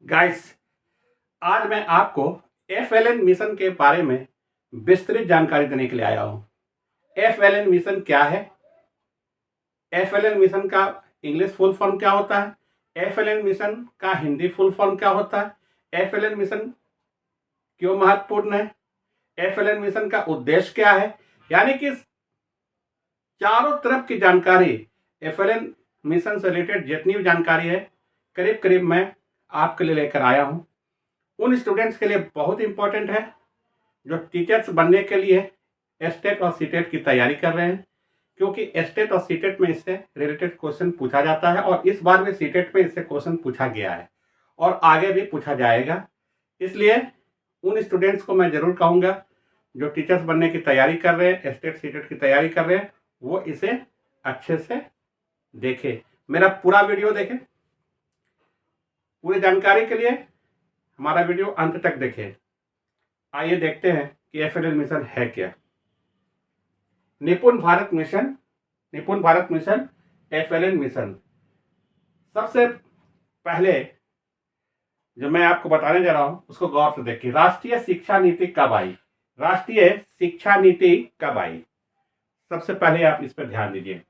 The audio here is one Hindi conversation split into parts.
गाइस, आज मैं आपको एफएलएन मिशन के बारे में विस्तृत जानकारी देने के लिए आया हूँ। एफएलएन मिशन क्या है? एफएलएन मिशन का इंग्लिश फुल फॉर्म क्या होता है? एफएलएन मिशन का हिंदी फुल फॉर्म क्या होता है? एफएलएन मिशन क्यों महत्वपूर्ण है? एफएलएन मिशन का उद्देश्य क्या है? यानी कि चारों तरफ की जानकारी, एफएलएन मिशन से रिलेटेड जितनी भी जानकारी है, करीब करीब मैं आपके लिए लेकर आया हूँ। उन स्टूडेंट्स के लिए बहुत इंपॉर्टेंट है जो टीचर्स बनने के लिए एस्टेट और सीटेट की तैयारी कर रहे हैं, क्योंकि एस्टेट और सीटेट में इससे रिलेटेड क्वेश्चन पूछा जाता है और इस बार भी सीटेट में इससे क्वेश्चन पूछा गया है और आगे भी पूछा जाएगा। इसलिए उन स्टूडेंट्स को मैं ज़रूर कहूँगा जो टीचर्स बनने की तैयारी कर रहे हैं, एस्टेट सीटेट की तैयारी कर रहे हैं, वो इसे अच्छे से देखें, मेरा पूरा वीडियो देखें। पूरी जानकारी के लिए हमारा वीडियो अंत तक देखें। आइए देखते हैं कि एफएलएन मिशन है क्या। निपुण भारत मिशन एफएलएन मिशन। सबसे पहले जो मैं आपको बताने जा रहा हूं उसको गौर से देखिए। राष्ट्रीय शिक्षा नीति कब आई? राष्ट्रीय शिक्षा नीति कब आई? सबसे पहले आप इस पर ध्यान दीजिए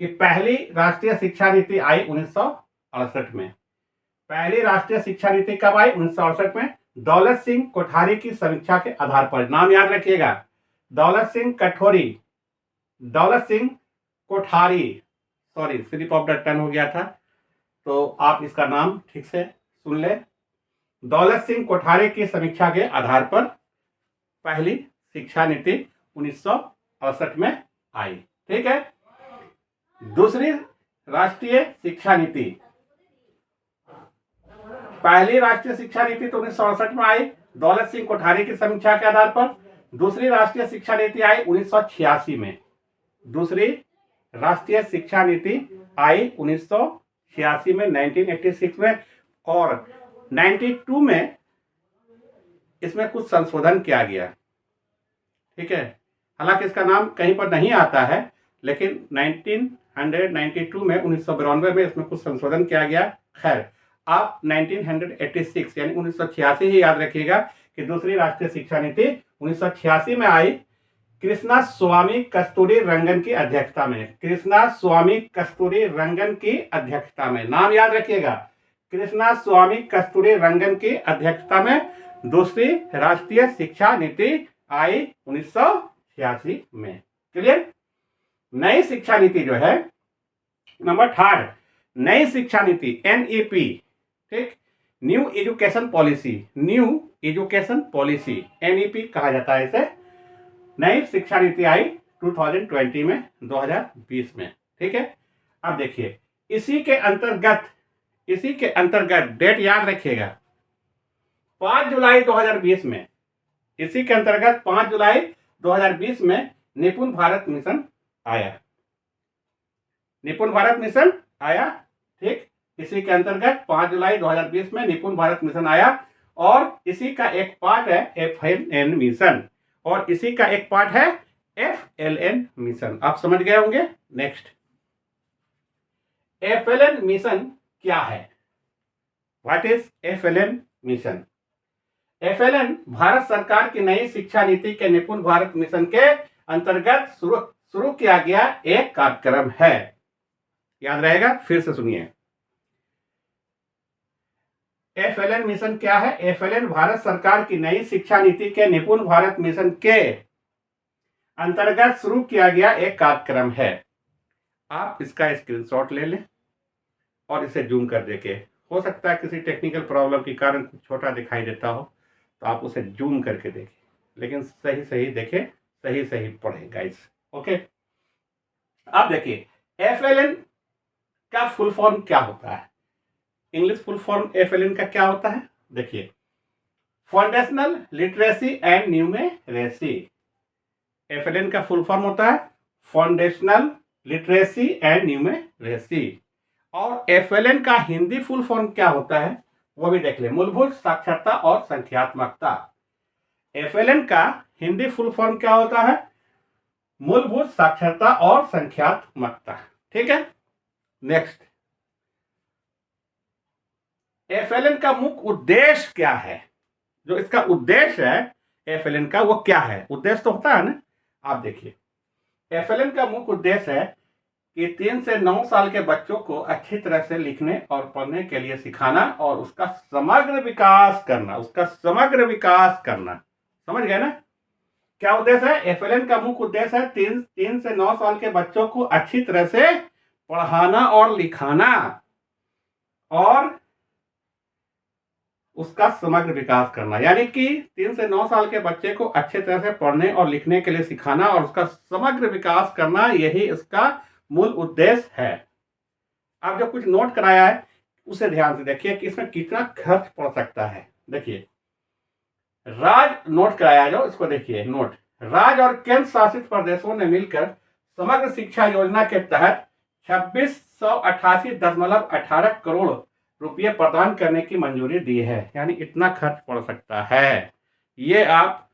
कि पहली राष्ट्रीय शिक्षा नीति आई 1968 में। पहली राष्ट्रीय शिक्षा नीति कब आई? 1968 में। दौलत सिंह कोठारी की समीक्षा के आधार पर। नाम याद रखिएगा, Daulat Singh Kothari, sorry slip of the tongue हो गया था, तो आप इसका नाम ठीक से सुन ले। दौलत सिंह कोठारी की समीक्षा के आधार पर पहली शिक्षा नीति 1968 में आई। ठीक है। दूसरी राष्ट्रीय शिक्षा नीति, पहली राष्ट्रीय शिक्षा नीति तो 1968 में आई दौलत सिंह कोठारी की समीक्षा के आधार पर। दूसरी राष्ट्रीय शिक्षा नीति आई 1986 में। दूसरी राष्ट्रीय शिक्षा नीति आई 1986 में, 1986 में, और 92 में इसमें कुछ संशोधन किया गया। ठीक है। हालांकि इसका नाम कहीं पर नहीं आता है, लेकिन 1992 में 1992 में इसमें कुछ संशोधन किया गया। खैर, आप 1986 यानी 1986 ही याद रखिएगा कि दूसरी राष्ट्रीय शिक्षा नीति 1986 में आई कृष्णा स्वामी कस्तूरी रंगन की अध्यक्षता में। कृष्णा स्वामी कस्तूरी रंगन की अध्यक्षता में, नाम याद रखिएगा, कृष्णा स्वामी कस्तूरी रंगन की अध्यक्षता में दूसरी राष्ट्रीय शिक्षा नीति आई 1986 में। क्लियर? नई शिक्षा नीति जो है, नंबर थर्ड, नई शिक्षा नीति एनईपी, ठीक, न्यू एजुकेशन पॉलिसी, एनईपी कहा जाता है इसे। नई शिक्षा नीति आई 2020 में, 2020 में। ठीक है। अब देखिए, इसी के अंतर्गत डेट याद रखिएगा, 5 जुलाई 2020 में, इसी के अंतर्गत 5 जुलाई 2020 में निपुण भारत मिशन आया। ठीक, इसी के अंतर्गत 5 जुलाई 2020 में निपुण भारत मिशन आया और इसी का एक पार्ट है एफएलएन मिशन, और इसी का एक पार्ट है एफएलएन मिशन। आप समझ गए होंगे। नेक्स्ट, एफएलएन मिशन क्या है? What is FLN mission? FLN Bharat सरकार की नई शिक्षा नीति के निपुण भारत मिशन के अंतर्गत शुरू किया गया एक कार्यक्रम है। याद रहेगा, फिर से सुनिए। एफएलएन मिशन क्या है? एफएलएन भारत सरकार की नई शिक्षा नीति के निपुण भारत मिशन के अंतर्गत शुरू किया गया एक कार्यक्रम है। आप इसका स्क्रीनशॉट ले लें और इसे जूम कर देखें। हो सकता है किसी टेक्निकल प्रॉब्लम के कारण कुछ छोटा दिखाई देता हो, तो आप उसे जूम करके देखें, लेकिन सही देखें, सही पढ़ें गाइस। ओके। अब देखिए, एफएलएन का फुल फॉर्म क्या होता है? इंग्लिश फुल फॉर्म एफएलएन का क्या होता है? देखिए, foundational literacy and numeracy. FLN का फुल फॉर्म होता है फाउंडेशनल लिटरेसी एंड न्यूमेरेसी। और एफएलएन का हिंदी फुल फॉर्म क्या होता है वो भी देख ले, मूलभूत साक्षरता और संख्यात्मकता। एफएलएन का हिंदी फुल फॉर्म क्या होता है? मूलभूत साक्षरता और संख्यात्मकता। ठीक है। नेक्स्ट, एफएलएन का मुख्य उद्देश्य क्या है, जो इसका उद्देश्य है एफएलएन का वो क्या है, उद्देश्य तो होता है ना। आप देखिए एफएलएन का मुख्य उद्देश्य है कि 3 से 9 साल के बच्चों को अच्छी तरह से लिखने और पढ़ने के लिए सिखाना और उसका समग्र विकास करना, समझ गए ना क्या उद्देश्य है। एफएलएन का मुख्य उद्देश्य है 3 से 9 साल के बच्चों को अच्छी तरह से पढ़ाना और लिखाना और उसका समग्र विकास करना, यानी कि 3 से 9 साल के बच्चे को अच्छे तरह से पढ़ने और लिखने के लिए सिखाना और उसका समग्र विकास करना, यही इसका मूल उद्देश्य है। अब जो कुछ नोट कराया है उसे ध्यान से देखिए कि इसमें कितना खर्च पड़ सकता है। देखिए राज्य नोट कराया, जो इसको देखिए नोट, राज्य और केंद्र शासित प्रदेशों ने मिलकर समग्र शिक्षा योजना के तहत 2688.18 करोड़ रुपये प्रदान करने की मंजूरी दी है, यानी इतना खर्च पड़ सकता है। ये आप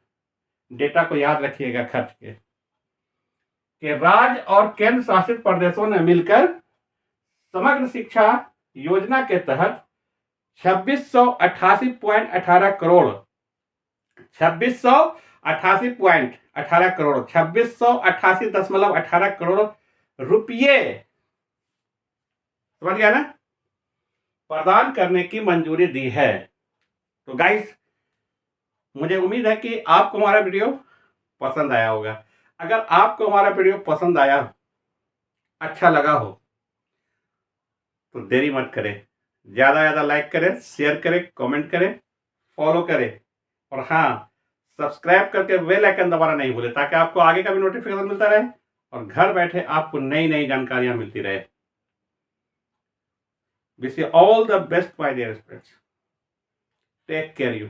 डेटा को याद रखिएगा खर्च के, कि राज्य और केंद्र शासित प्रदेशों ने मिलकर समग्र शिक्षा योजना के तहत 2688.18 करोड़ 2688.18 करोड़ रुपये, समझ गया ना, प्रदान करने की मंजूरी दी है। तो गाइस मुझे उम्मीद है कि आपको हमारा वीडियो पसंद आया होगा। अगर आपको हमारा वीडियो पसंद आया, अच्छा लगा हो, तो देरी मत करें, ज़्यादा ज़्यादा लाइक करें, शेयर करें, कमेंट करें, फॉलो करें और हाँ सब्सक्राइब करके बेल आइकन दबाना नहीं भूलें, ताकि आपको आगे का भी नोटिफिकेशन मिलता रहे और घर बैठे आपको नई नई जानकारियां मिलती रहे। Wish you all the best my dear students, take care you,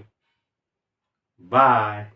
bye.